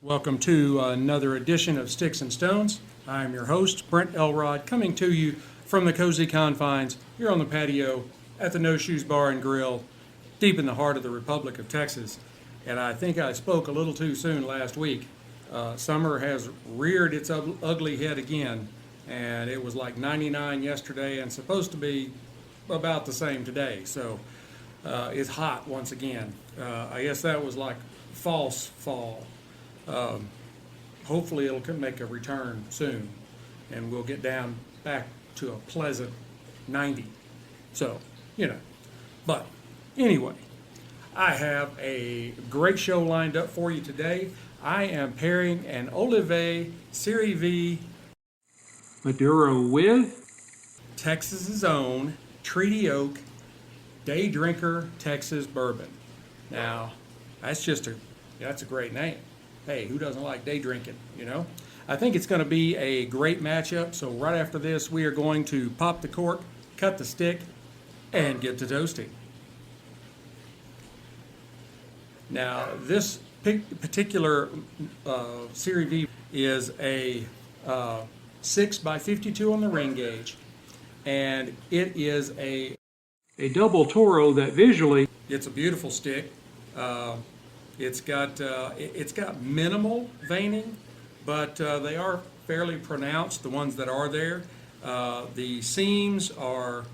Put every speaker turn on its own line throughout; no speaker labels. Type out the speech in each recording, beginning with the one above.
Welcome to another edition of Sticks-n-Stones. I'm your host, Brent Elrod, coming to you from the cozy confines here on the patio at the No Shoes Bar and Grill, deep in the heart of the Republic of Texas. And I think I spoke a little too soon last week. Summer has reared its ugly head again, and it was like 99 yesterday and supposed to be about the same today. So it's hot once again. I guess that was like false fall. Hopefully it'll make a return soon and we'll get down back to a pleasant 90. So, but anyway, I have a great show lined up for you today. I am pairing an Oliva Series V Maduro with Texas's own Treaty Oak Day Drinker Texas Bourbon. Now, that's a great name. Hey, who doesn't like day drinking, I think it's going to be a great matchup. So right after this, we are going to pop the cork, cut the stick, and get to toasting. Now, this particular Series V is a 6x52 on the ring gauge, and it is a double Toro that visually, it's a beautiful stick. It's got minimal veining, but they are fairly pronounced, the ones that are there. The seams are,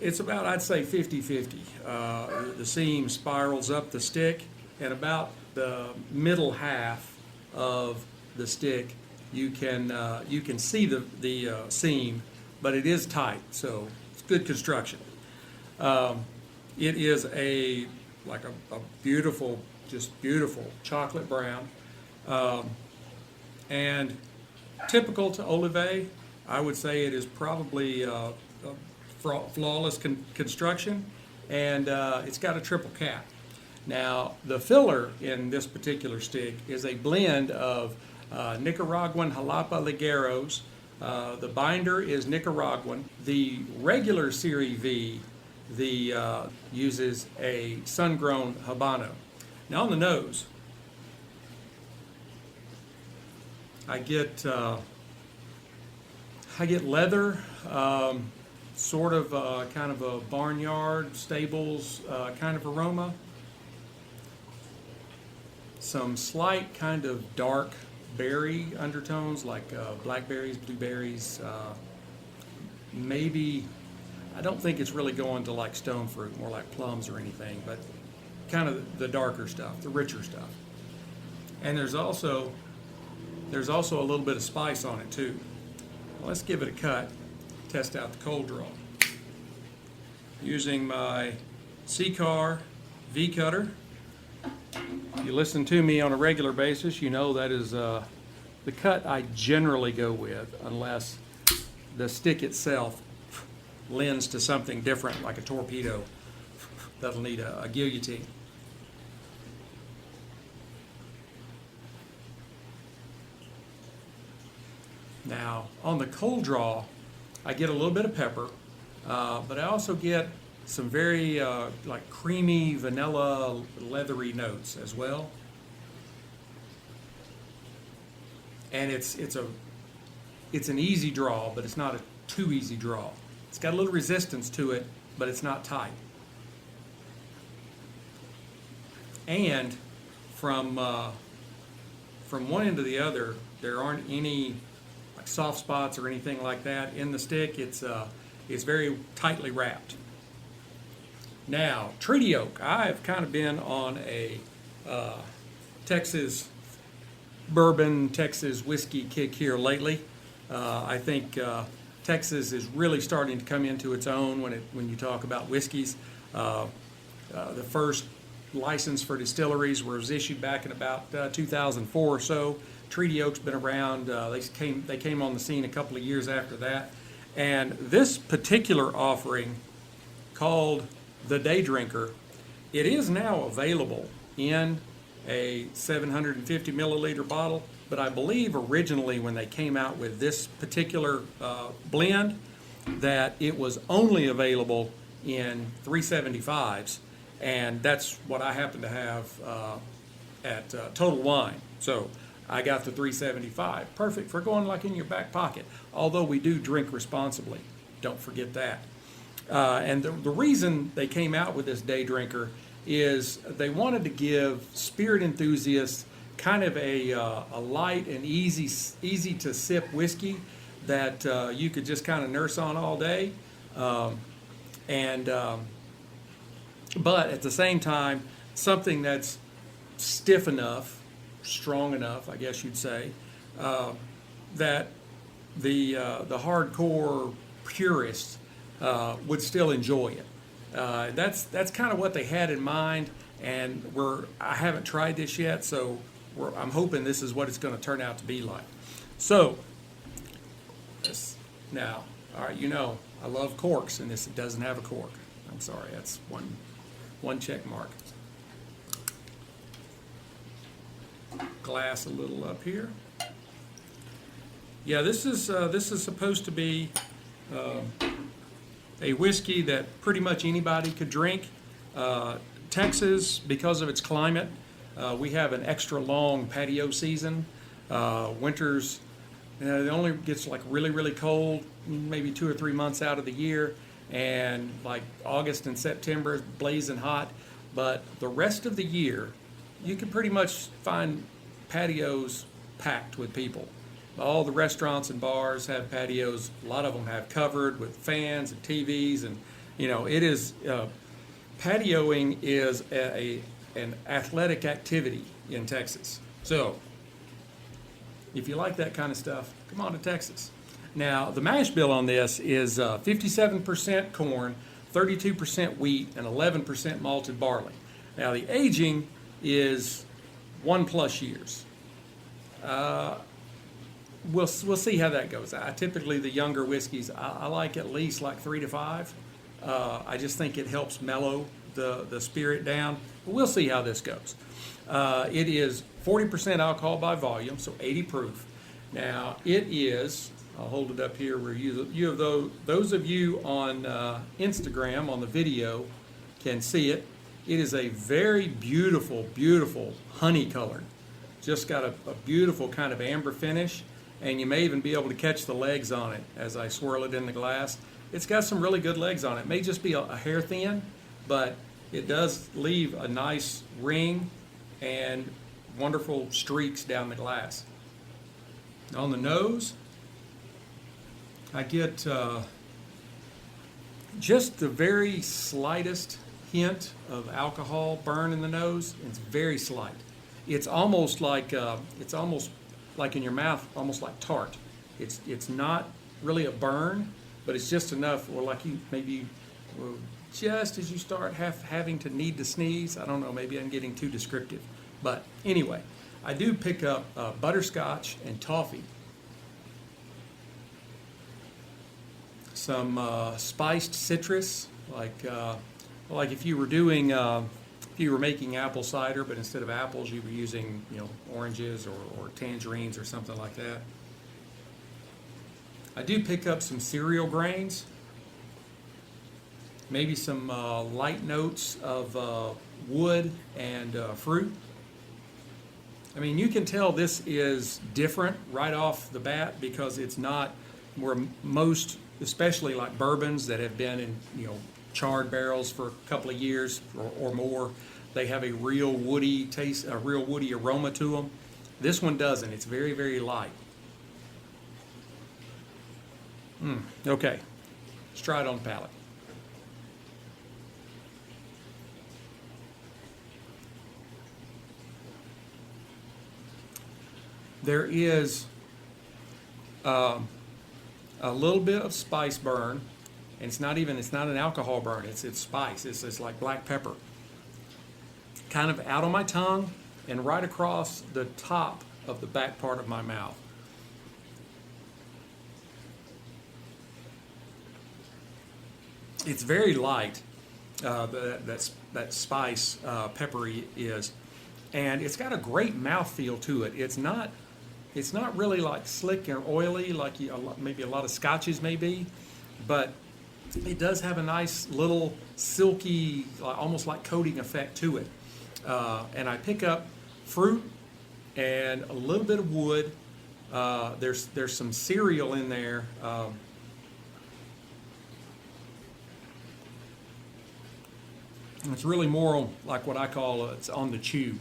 it's about, I'd say, 50-50. The seam spirals up the stick, and about the middle half of the stick, you can see the seam, but it is tight, so it's good construction. It is a beautiful, just beautiful chocolate brown, and typical to Oliva. I would say it is probably flawless construction, and it's got a triple cap. Now, the filler in this particular stick is a blend of Nicaraguan Jalapa Ligueros. The binder is Nicaraguan. The regular Series V uses a sun-grown Habano. Now on the nose, I get leather, sort of kind of a barnyard, stables kind of aroma. Some slight kind of dark berry undertones like blackberries, blueberries, maybe. I don't think it's really going to like stone fruit, more like plums or anything, but kind of the darker stuff, the richer stuff. And there's also a little bit of spice on it too. Well, let's give it a cut, test out the cold draw. Using my Cigar V cutter. If you listen to me on a regular basis, you know that is the cut I generally go with, unless the stick itself lends to something different, like a torpedo that'll need a guillotine. Now, on the cold draw, I get a little bit of pepper, but I also get some very like creamy, vanilla, leathery notes as well. And it's an easy draw, but it's not a too easy draw. It's got a little resistance to it, but it's not tight. And from one end to the other, there aren't any like soft spots or anything like that in the stick. It's very tightly wrapped. Now, Treaty Oak. I've kind of been on a Texas bourbon, Texas whiskey kick here lately. I think Texas is really starting to come into its own when you talk about whiskeys. The first license for distilleries was issued back in about 2004 or so. Treaty Oak's been around. They came on the scene a couple of years after that. And this particular offering, called the Day Drinker, it is now available in a 750 milliliter bottle, but I believe originally when they came out with this particular blend, that it was only available in 375s, and that's what I happen to have at Total Wine. So I got the 375. Perfect for going like in your back pocket, although we do drink responsibly. Don't forget that. And the reason they came out with this Day Drinker is they wanted to give spirit enthusiasts kind of a light and easy to sip whiskey that you could just kind of nurse on all day. But at the same time, something that's stiff enough, strong enough, I guess you'd say, that the hardcore purists would still enjoy it. That's kind of what they had in mind, and I haven't tried this yet, so I'm hoping this is what it's going to turn out to be like. So now, all right, I love corks, and this doesn't have a cork. I'm sorry, that's one check mark. Glass a little up here. Yeah, this is supposed to be a whiskey that pretty much anybody could drink. Texas, because of its climate, we have an extra long patio season. Winters, it only gets like really, really cold, maybe 2 or 3 months out of the year, and like August and September is blazing hot. But the rest of the year, you can pretty much find patios packed with people. All the restaurants and bars have patios. A lot of them have covered with fans and TVs, and it is patioing is an athletic activity in Texas. So if you like that kind of stuff, come on to Texas. Now the mash bill on this is 57% corn, 32% wheat, and 11% malted barley. Now the aging is 1+ years. We'll see how that goes. Typically the younger whiskeys, I like at least like 3 to 5. I just think it helps mellow the spirit down. But we'll see how this goes. It is 40% alcohol by volume, so 80 proof. Now it is, I'll hold it up here where those of you on Instagram on the video can see it. It is a very beautiful, beautiful honey color. Just got a beautiful kind of amber finish, and you may even be able to catch the legs on it as I swirl it in the glass. It's got some really good legs on it. It may just be a hair thin, but it does leave a nice ring and wonderful streaks down the glass. On the nose, I get just the very slightest hint of alcohol burn in the nose. It's very slight. It's almost like in your mouth, almost like tart. It's not really a burn, but it's just enough, or like you maybe just as you start having to need to sneeze. I don't know, maybe I'm getting too descriptive. But anyway, I do pick up butterscotch and toffee. Some spiced citrus, like if you were doing, if you were making apple cider, but instead of apples, you were using, oranges or tangerines or something like that. I do pick up some cereal grains, maybe some light notes of wood and fruit. I mean, you can tell this is different right off the bat because it's not where most, especially like bourbons that have been in, charred barrels for a couple of years or more, they have a real woody taste, a real woody aroma to them. This one doesn't. It's very, very light. Okay, let's try it on the palate. There is a little bit of spice burn, and it's not an alcohol burn. It's spice. It's like black pepper. kind of out on my tongue and right across the top of the back part of my mouth. It's very light, that spice, peppery is, and it's got a great mouthfeel to it. It's not really like slick or oily like maybe a lot of scotches may be, but it does have a nice little silky, almost like coating effect to it. And I pick up fruit and a little bit of wood. There's some cereal in there. It's really more like what I call it's on the chew.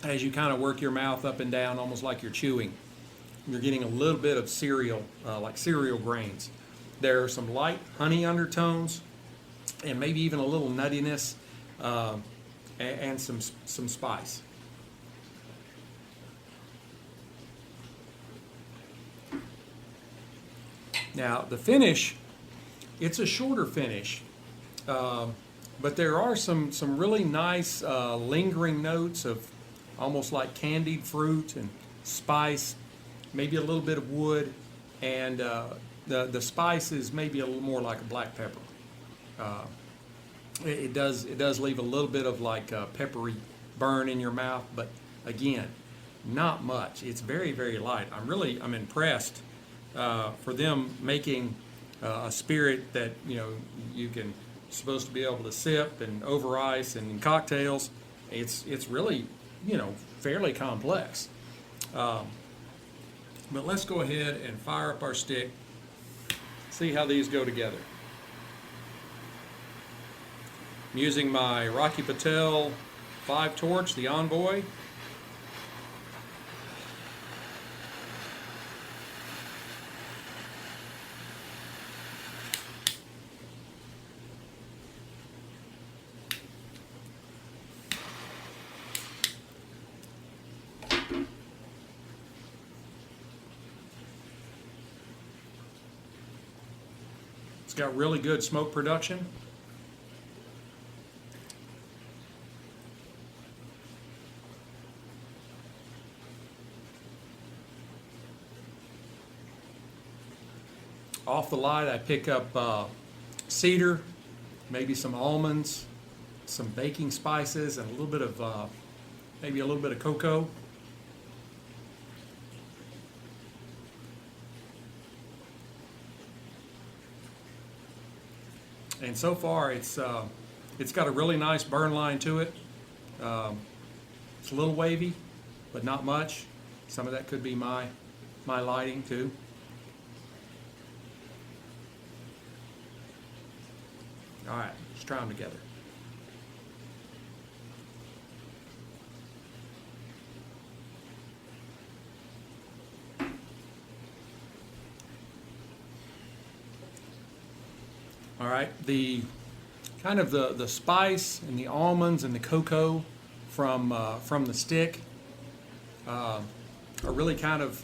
As you kind of work your mouth up and down, almost like you're chewing, you're getting a little bit of cereal, like cereal grains. There are some light honey undertones, and maybe even a little nuttiness, and some spice. Now the finish, it's a shorter finish. But there are some really nice lingering notes of almost like candied fruit and spice, maybe a little bit of wood, and the spice is maybe a little more like a black pepper. It does leave a little bit of like a peppery burn in your mouth, but again, not much. It's very, very light. I'm impressed for them making a spirit that you can supposed to be able to sip and over ice and in cocktails. It's really fairly complex. But let's go ahead and fire up our stick, see how these go together. I'm using my Rocky Patel 5 torch, the Envoy. It's got really good smoke production. Off the light, I pick up cedar, maybe some almonds, some baking spices, and a little bit of maybe a little bit of cocoa. And so far, it's got a really nice burn line to it. It's a little wavy, but not much. Some of that could be my lighting too. All right, let's try them together. All right, the kind of the spice and the almonds and the cocoa from the stick are really kind of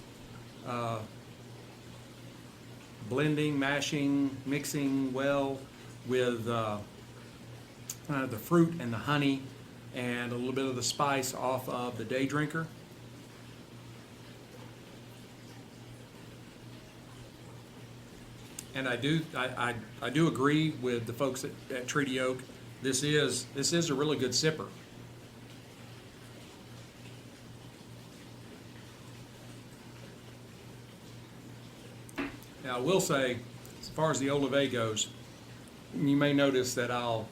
blending, mashing, mixing well with kind of the fruit and the honey and a little bit of the spice off of the day drinker. And I do agree with the folks at Treaty Oak. This is a really good sipper. Now I will say, as far as the Oliva goes, you may notice that I'll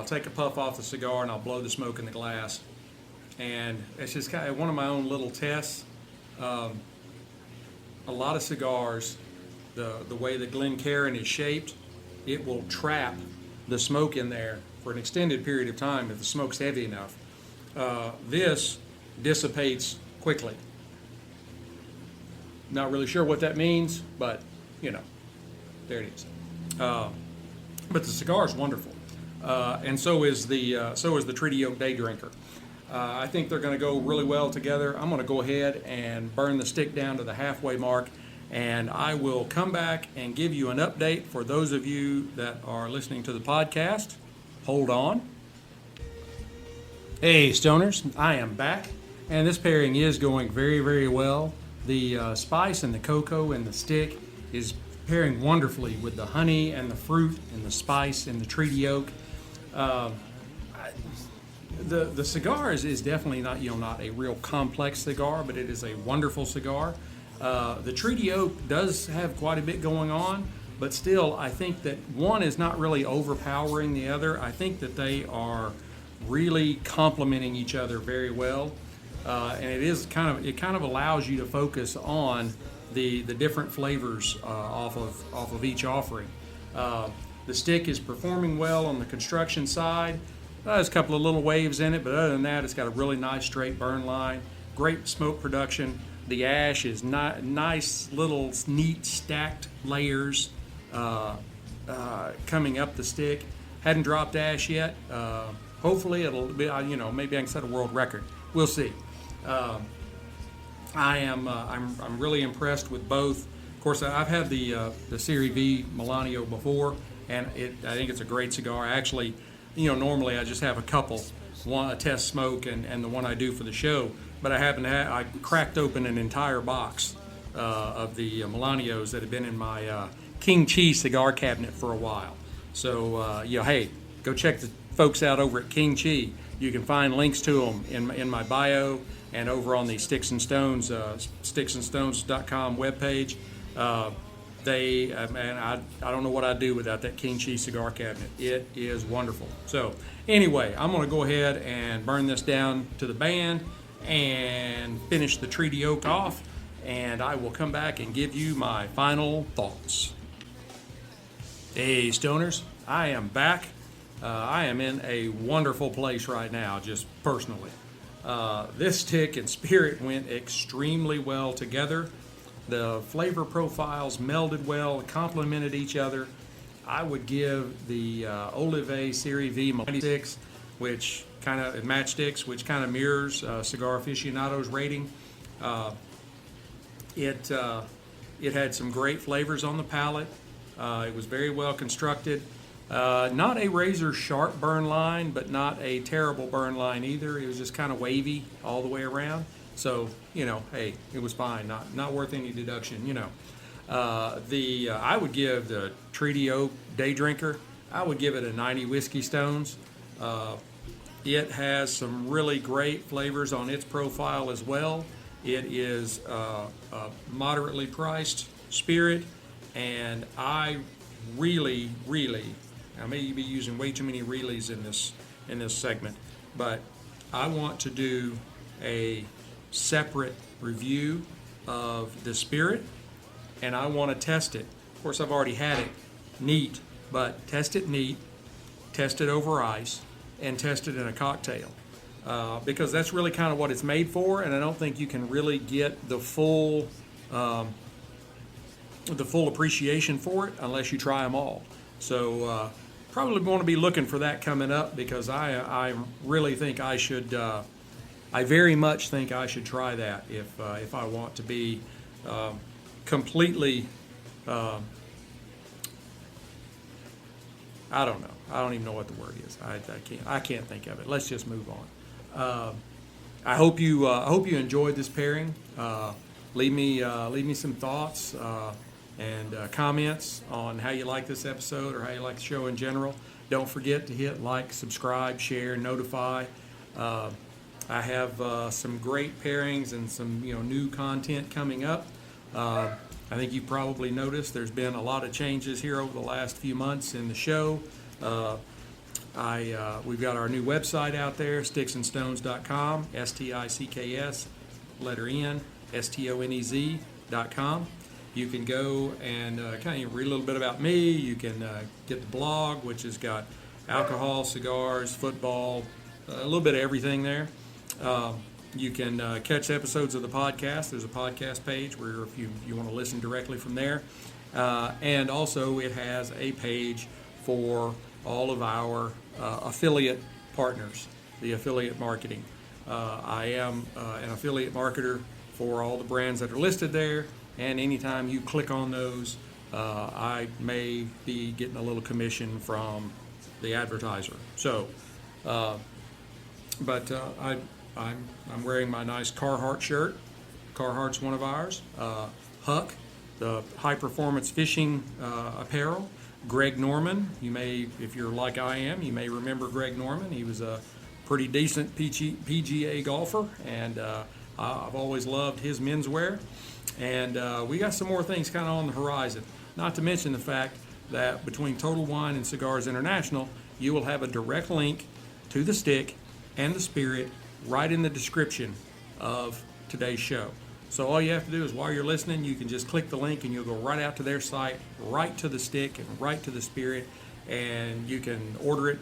take a puff off the cigar and I'll blow the smoke in the glass, and it's just kind of one of my own little tests. A lot of cigars, the way the Glencairn is shaped, it will trap the smoke in there for an extended period of time if the smoke's heavy enough. This dissipates quickly. Not really sure what that means, but there it is. But the cigar is wonderful, and so is the Treaty Oak Day Drinker. I think they're going to go really well together. I'm going to go ahead and burn the stick down to the halfway mark, and I will come back and give you an update for those of you that are listening to the podcast. Hold on. Hey Stoners, I am back, and this pairing is going very, very well. The spice and the cocoa and the stick is pairing wonderfully with the honey and the fruit and the spice and the treaty oak. Uh, the cigar is definitely not not a real complex cigar, but it is a wonderful cigar. The treaty oak does have quite a bit going on, but still, I think that one is not really overpowering the other. I think that they are really complementing each other very well, and it kind of allows you to focus on the different flavors off of each offering. The stick is performing well on the construction side. There's a couple of little waves in it, but other than that, it's got a really nice straight burn line, great smoke production. The ash is nice little neat stacked layers coming up the stick. Hadn't dropped ash yet. Hopefully it'll be, maybe I can set a world record. We'll see. I'm really impressed with both. Of course, I've had the Series V Melanio before, and I think it's a great cigar. Actually, normally I just have a couple, one a test smoke and the one I do for the show. But I cracked open an entire box of the Melanios that have been in my King Chi cigar cabinet for a while. So hey, go check the folks out over at King Chi. You can find links to them in my bio and over on the Sticks-n-Stonez, Sticks-n-Stonez.com webpage. I don't know what I'd do without that King Chi cigar cabinet. It is wonderful. So anyway, I'm going to go ahead and burn this down to the band and finish the treaty oak off, and I will come back and give you my final thoughts. Hey Stoners, I am back. I am in a wonderful place right now, just personally. This stick and spirit went extremely well together. The flavor profiles melded well, complemented each other. I would give the Oliva Series V Melanio, which kind of matchsticks, which kind of mirrors Cigar Aficionado's rating. It had some great flavors on the palate. It was very well constructed. Not a razor sharp burn line, but not a terrible burn line either. It was just kind of wavy all the way around. So, hey, it was fine. Not worth any deduction, I would give the Treaty Oak Day Drinker, I would give it a 90 Whiskey Stones. It has some really great flavors on its profile as well. It is a moderately priced spirit, and I really, I may be using way too many reallys in this segment, but I want to do a separate review of the spirit, and I want to test it. Of course, I've already had it neat, but test it neat, test it over ice, and test it in a cocktail, because that's really kind of what it's made for, and I don't think you can really get the full appreciation for it unless you try them all. So probably going to be looking for that coming up, because I really think I should. I very much think I should try that if I want to be completely. I don't know. I don't even know what the word is. I can't think of it. Let's just move on. I hope you enjoyed this pairing. Leave me some thoughts and comments on how you like this episode or how you like the show in general. Don't forget to hit like, subscribe, share, notify. I have some great pairings and some new content coming up. I think you probably noticed there's been a lot of changes here over the last few months in the show. We've got our new website out there, Sticks-n-Stonez.com, STICKS, letter N, STONEZ.com. You can go and kind of read a little bit about me. You can get the blog, which has got alcohol, cigars, football, a little bit of everything there. You can catch episodes of the podcast. There's a podcast page where if you want to listen directly from there. And also it has a page for all of our affiliate partners, the affiliate marketing. I am an affiliate marketer for all the brands that are listed there, and anytime you click on those, I may be getting a little commission from the advertiser. So But I'm wearing my nice Carhartt shirt. Carhartt's one of ours. Huck, the high performance fishing apparel. Greg Norman, you may, if you're like I am, you may remember Greg Norman. He was a pretty decent PGA golfer, and I've always loved his menswear. And we got some more things kind of on the horizon. Not to mention the fact that between Total Wine and Cigars International, you will have a direct link to the stick and the spirit right in the description of today's show. So all you have to do is while you're listening, you can just click the link and you'll go right out to their site, right to the stick and right to the spirit, and you can order it,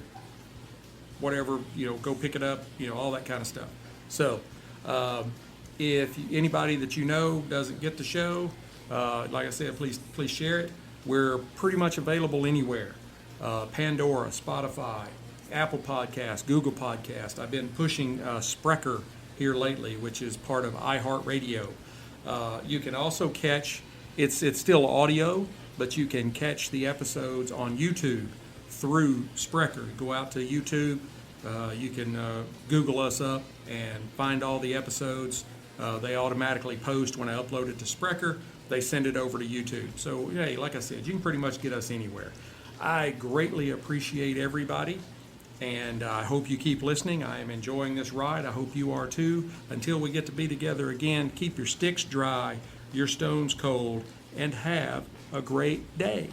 whatever, go pick it up, all that kind of stuff. So if anybody that you know doesn't get the show, like I said, please share it. We're pretty much available anywhere. Pandora, Spotify, Apple Podcast, Google Podcast. I've been pushing Spreaker here lately, which is part of iHeartRadio. You can also catch, it's still audio, but you can catch the episodes on YouTube through Spreaker. Go out to YouTube, you can Google us up and find all the episodes. They automatically post when I upload it to Spreaker. They send it over to YouTube. So, hey, like I said, you can pretty much get us anywhere. I greatly appreciate everybody, and I hope you keep listening. I am enjoying this ride. I hope you are too. Until we get to be together again, keep your sticks dry, your stones cold, and have a great day.